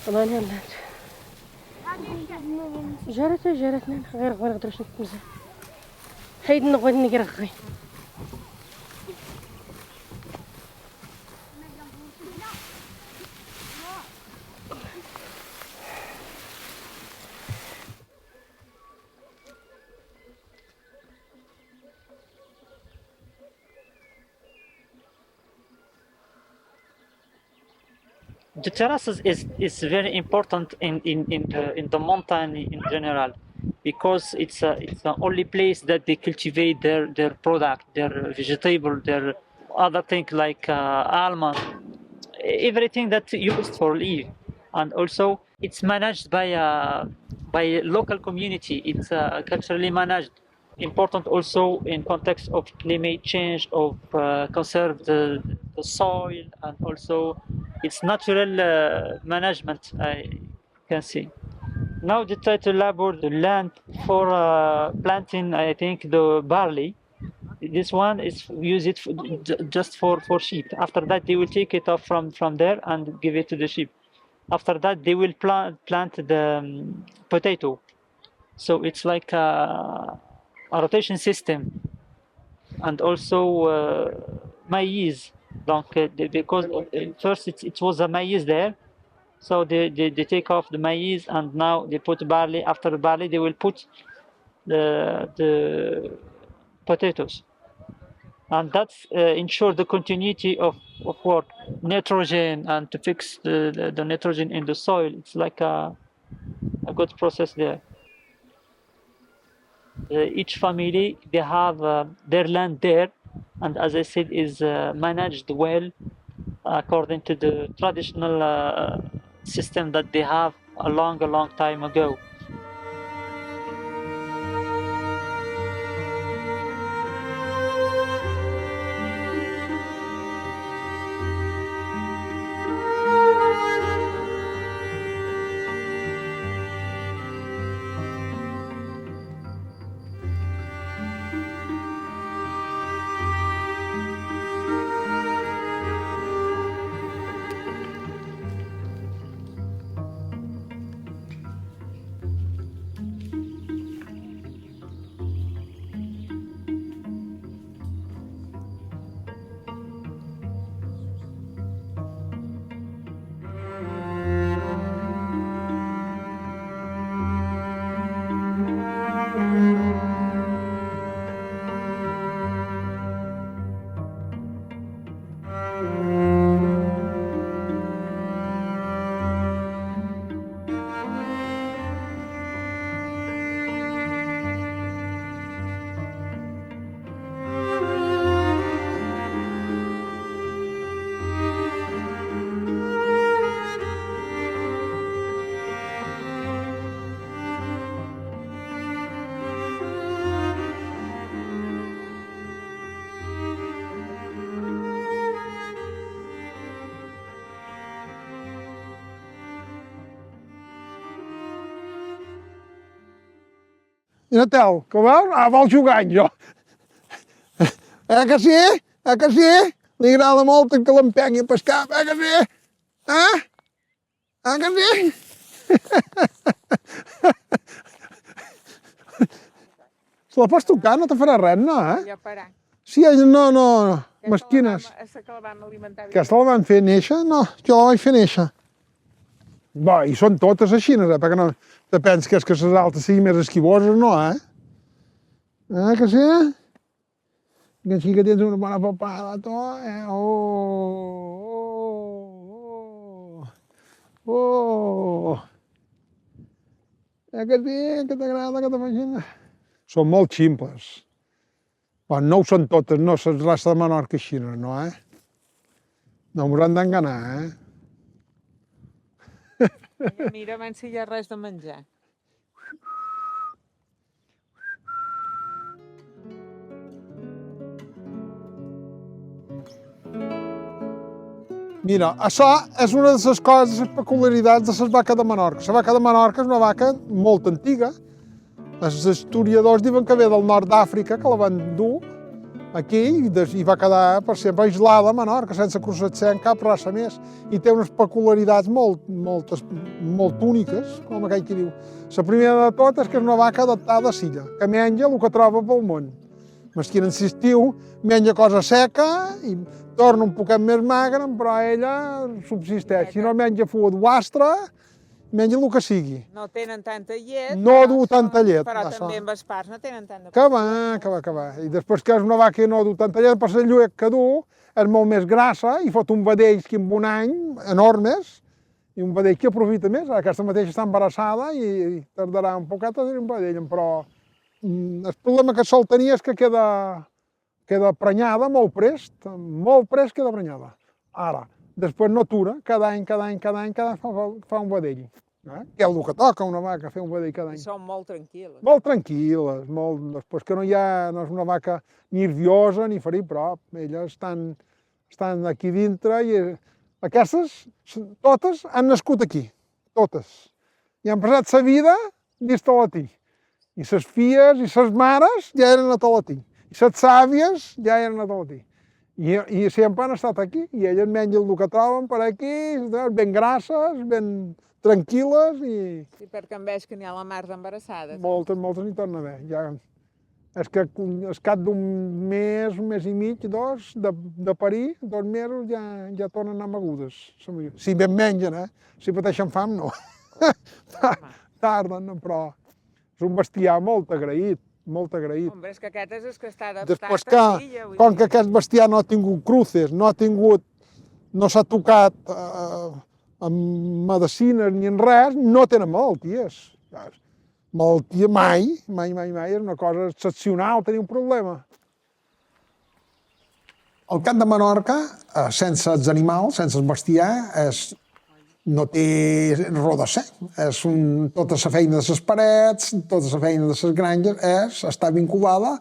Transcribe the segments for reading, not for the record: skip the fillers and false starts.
والله ولات جارتنا غير ما نقدروش نتمزح حيد نغوض نقرغي. The terraces is very important in the mountain in general, because it's the only place that they cultivate their product, their vegetable, their other things like almond, everything that used for live. And also it's managed by a local community. It's culturally managed. Important also in context of climate change, of conserve the soil, and also its natural management, I can see. Now they try to labor the land for planting, I think, the barley. This one is use it just for sheep. After that, they will take it off from there and give it to the sheep. After that, they will plant the potato. So it's like a rotation system, and also maize. Donc, because first it was a maize there, so they take off the maize and now they put barley. After the barley, they will put the potatoes, and that's ensure the continuity of work, nitrogen, and to fix the nitrogen in the soil. It's like a good process there. Each family, they have their land there, and as I said, is managed well according to the traditional system that they have a long time ago. I Natel, que ho veus? Ah, vol jugar amb jo. Que sí? Que sí? Li agrada molt que l'empengui a pescar, que sí? Que sí? Se la pots tocar, no te farà res, no, Ja farà. Sí, no, mesquines. Aquesta que la vam alimentar. Aquesta la van fer néixer? No, jo la vaig fer néixer. Bé, i són totes així, perquè no te penses que les altres siguin més esquivoses, no, que sí? Que així que tens una bona papada, tu, que sí, que t'agrada, que t'imagines? Són molt ximples. Però no ho són totes, no, les races de Menorca així, no, No m'ho han d'enganar, Mira, abans si hi ha res de menjar. Mira, això és una de les coses, les peculiaritats de les vaques de Menorca. La vaca de Menorca és una vaca molt antiga. Els historiadors diuen que ve del nord d'Àfrica, que la van dur aquí i va quedar per sempre aislada a Menorca, sense cruzar en cap raça més. I té unes peculiaritats molt úniques, com aquell que diu. La primera de tot és que és una vaca adaptada a silla, que menja el que troba pel món. Mesquina en l'estiu menja cosa seca i torna un poquet més magra, però ella subsisteix. Si no menja fuet guastre, menja el que sigui. No tenen tanta llet. No du tanta llet. Però això. també amb els parts no tenen tanta... Que va. I després que és una vaca que no du tanta llet, per la lluet que du, és molt més grassa i fot un vedell que en un any, enormes, i un vedell que aprofita més. Aquesta mateixa està embarassada i tardarà un poquet a tenir un vedell, però el problema que sol tenir és que queda prenyada molt prest queda prenyada. Ara, després no atura, cada any fa un vedell. Que és el que toca una vaca, fer un vedell cada any. I són molt tranquil·les. Molt tranquil·les, després que no és una vaca nerviosa ni ferir prop, elles estan aquí dintre i aquestes, totes han nascut aquí, totes. I han passat la vida dins Talatí. I les filles i les mares ja eren a Talatí. I les sàvies ja eren a Talatí. I sempre han estat aquí. I elles mengen el que troben per aquí, ben grasses, ben tranquil·les i... Sí, perquè em veig que n'hi ha la mar d'embarassades. Moltes n'hi torna a haver. Ja, és que al cap d'un mes i mig, dos, de parir, 2 mesos, ja tornen a anar magudes. Si ben mengen, Si pateixen fam, no. Tarden, però és un bestiar molt agraït. Home, és que aquest és el que està adaptat Després a que, silla. com que aquest bestiar no ha tingut cruces, no s'ha tocat amb medicines ni en res, no tenen malalties. Malaltia mai, és una cosa excepcional tenir un problema. El Camp de Menorca, sense els animals, sense el bestiar, no té roda sec. Tota la feina de les parets, tota la feina de les granges està vinculada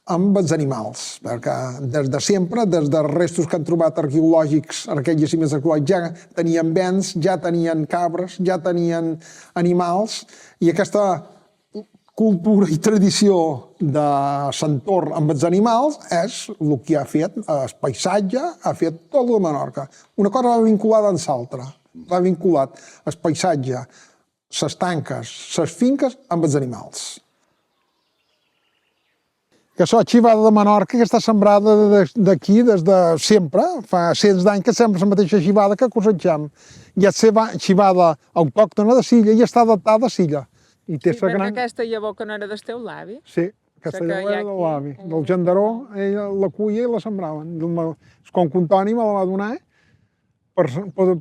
amb els animals, perquè des de sempre, des dels restos que han trobat arqueològics, aquells jaciments arqueològics, ja tenien bens, ja tenien cabres, ja tenien animals, i aquesta cultura i tradició de l'entorn amb els animals és el que ha fet el paisatge, ha fet tot el de Menorca. Una cosa va vinculada amb l'altra, va vinculat el paisatge, les tanques, les finques amb els animals. Que la xivada de Menorca, que està sembrada d'aquí des de sempre, fa cents d'anys que sembla la mateixa xivada que cosecham. I és xivada autòctona de Silla i està adaptada a Silla. Sí, perquè aquesta llavor que no era del teu l'avi. Sí, aquesta llavor era de l'avi, del gendaró, ella la cuia i la sembraven. El concutoni me la va donar per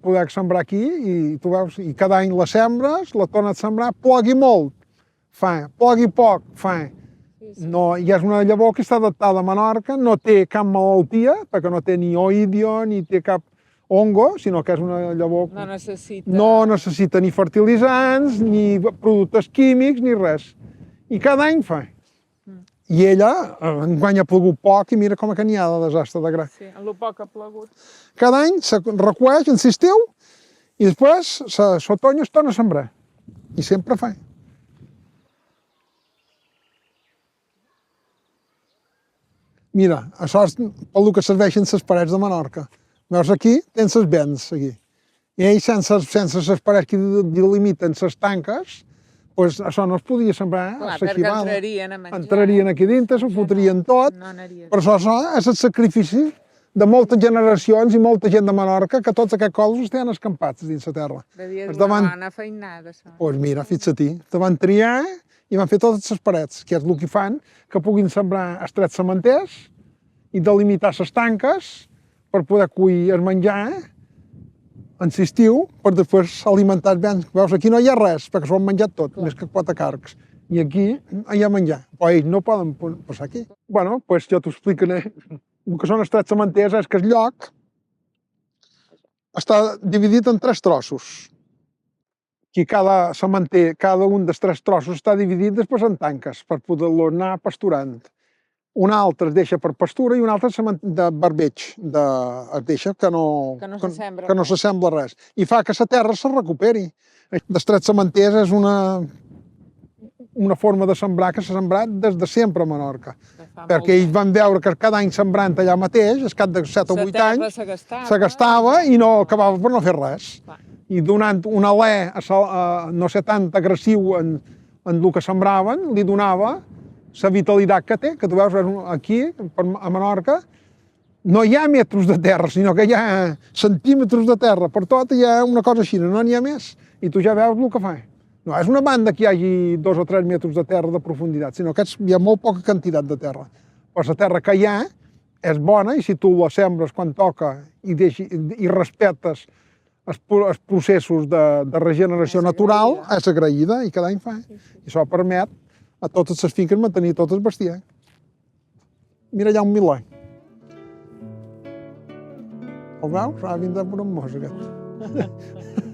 poder sembrar aquí i tu veus, i cada any la sembres, la tornes a sembrar, plogui molt, fa, plogui poc, fa. No, i és una llavor que està adaptada a Menorca, no té cap malaltia, perquè no té ni oïdio, ni té cap hongo, sinó que és una llavor que no necessita ni fertilitzants, ni productes químics, ni res. I cada any fa. I ella, enguany ha plogut poc, i mira com que n'hi ha de desastre de gra. Sí, el poc ha plogut. Cada any se recueix en l'estiu i després l'otoño es torna a sembrar. I sempre fa. Mira, això és pel que serveixen les parets de Menorca. Veus aquí, tens les vents, aquí. I ells, sense les parets que delimiten les tanques, doncs això no es podia sembrar a la xivada. Perquè entrarien a menjar. Entrarien aquí dintre, s'ho fotrien tot. Per això és el sacrifici de moltes generacions i molta gent de Menorca que tots aquests cols tenen escampats dins la terra. Devia ser una bona feinada, això. Doncs mira, fixa-t'hi, te van triar i van fer totes les parets, que és el que fan, que puguin sembrar estrets cementers i delimitar les tanques per poder cuir el menjar en l'estiu, per després alimentar els béns. Veus, aquí no hi ha res, perquè s'ho han menjat tot, més que 4 carcs. I aquí hi ha menjar, però ells no poden passar aquí. Bueno, doncs jo t'ho explicaré. El que són estrets cementers és que el lloc està dividit en 3 trossos. Aquí cada cementer, cada un dels 3 trossos està dividit després en tanques per poder-lo anar pasturant. Un altre es deixa per pastura i un altre de barbeig, es deixa que no s'assembla res. I fa que la terra se recuperi. D'estrets cementers és una forma de sembrar que s'ha sembrat des de sempre a Menorca. Fa Perquè ells van veure que cada any sembrant allà mateix, al cap de 7 o 8 anys, se gastava i no acabava per no fer res. I donant un alè, no sé tant agressiu en el que sembraven, li donava la vitalitat que té, que tu veus aquí, a Menorca, no hi ha metres de terra, sinó que hi ha centímetres de terra. Per tot hi ha una cosa així, no n'hi ha més. I tu ja veus el que fa. No és una banda que hi hagi 2 o 3 metres de terra de profunditat, sinó que hi ha molt poca quantitat de terra. Però la terra que hi ha és bona i si tu la sembres quan toca i respectes els processos de regeneració natural, és agraïda i cada any fa. I això permet a totes les finques mantenir tot el bestiar. Mira allà un miler. El veus? Ha vingut per un mos, aquest.